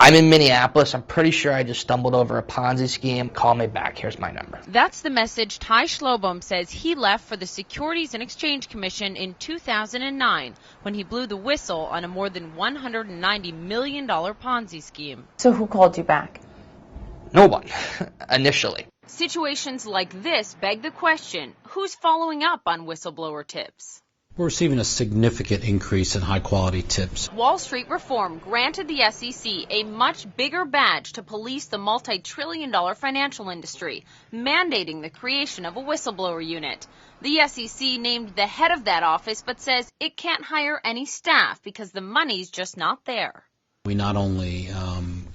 I'm in Minneapolis. I'm pretty sure I just stumbled over a Ponzi scheme. Call me back. Here's my number. That's the message Ty Schlobohm says he left for the Securities and Exchange Commission in 2009 when he blew the whistle on a more than $190 million Ponzi scheme. So who called you back? No one, initially. Situations like this beg the question, who's following up on whistleblower tips? We're receiving a significant increase in high-quality tips. Wall Street reform granted the SEC a much bigger badge to police the multi-trillion-dollar financial industry, mandating the creation of a whistleblower unit. The SEC named the head of that office but says it can't hire any staff because the money's just not there. We not only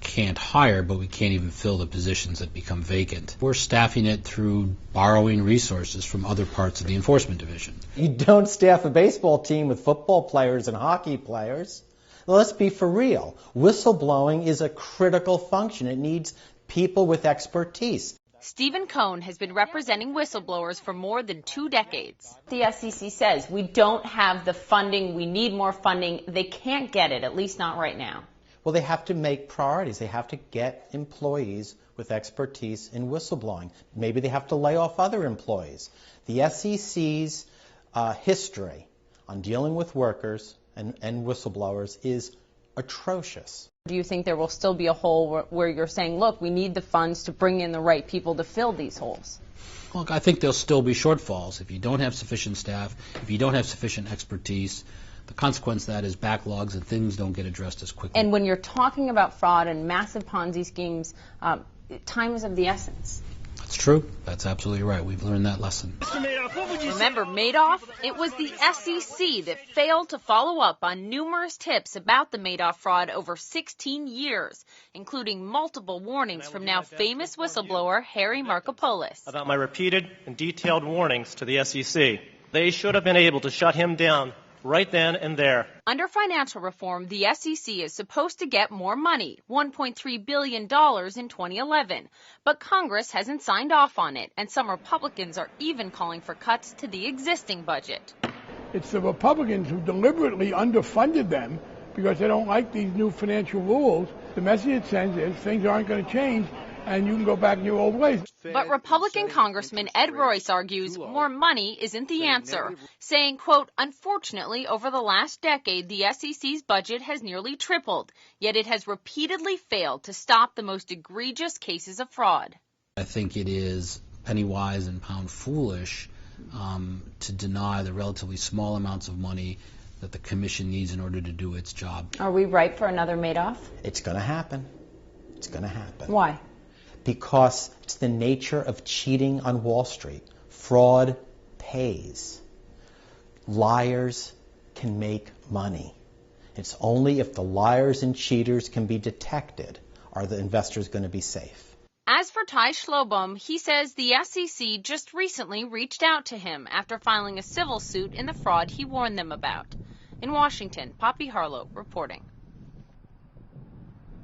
can't hire, but we can't even fill the positions that become vacant. We're staffing it through borrowing resources from other parts of the enforcement division. You don't staff a baseball team with football players and hockey players. Let's be for real. Whistleblowing is a critical function. It needs people with expertise. Stephen Cohn has been representing whistleblowers for more than 2 decades. The SEC says we don't have the funding, we need more funding. They can't get it, at least not right now. Well, they have to make priorities. They have to get employees with expertise in whistleblowing. Maybe they have to lay off other employees. The SEC's history on dealing with workers and whistleblowers is atrocious. Do you think there will still be a hole where you're saying, look, we need the funds to bring in the right people to fill these holes? Look, I think there'll still be shortfalls. If you don't have sufficient staff, if you don't have sufficient expertise, the consequence of that is backlogs and things don't get addressed as quickly. And when you're talking about fraud and massive Ponzi schemes, time is of the essence. That's true. That's absolutely right. We've learned that lesson. Remember Madoff? It was the SEC that failed to follow up on numerous tips about the Madoff fraud over 16 years, including multiple warnings from now famous whistleblower Harry Markopolos. About my repeated and detailed warnings to the SEC. They should have been able to shut him down right then and there. Under financial reform, the SEC is supposed to get more money, $1.3 billion in 2011. But Congress hasn't signed off on it, and some Republicans are even calling for cuts to the existing budget. It's the Republicans who deliberately underfunded them because they don't like these new financial rules. The message it sends is things aren't going to change, and you can go back to your old ways. But Republican Congressman Ed Royce argues more money isn't the answer, saying, quote, unfortunately, over the last decade, the SEC's budget has nearly tripled, yet it has repeatedly failed to stop the most egregious cases of fraud. I think it is penny wise and pound foolish to deny the relatively small amounts of money that the Commission needs in order to do its job. Are we ripe for another Madoff? It's going to happen. It's going to happen. Why? Because it's the nature of cheating on Wall Street. Fraud pays. Liars can make money. It's only if the liars and cheaters can be detected are the investors going to be safe. As for Ty Schlobohm, he says the SEC just recently reached out to him after filing a civil suit in the fraud he warned them about. In Washington, Poppy Harlow reporting.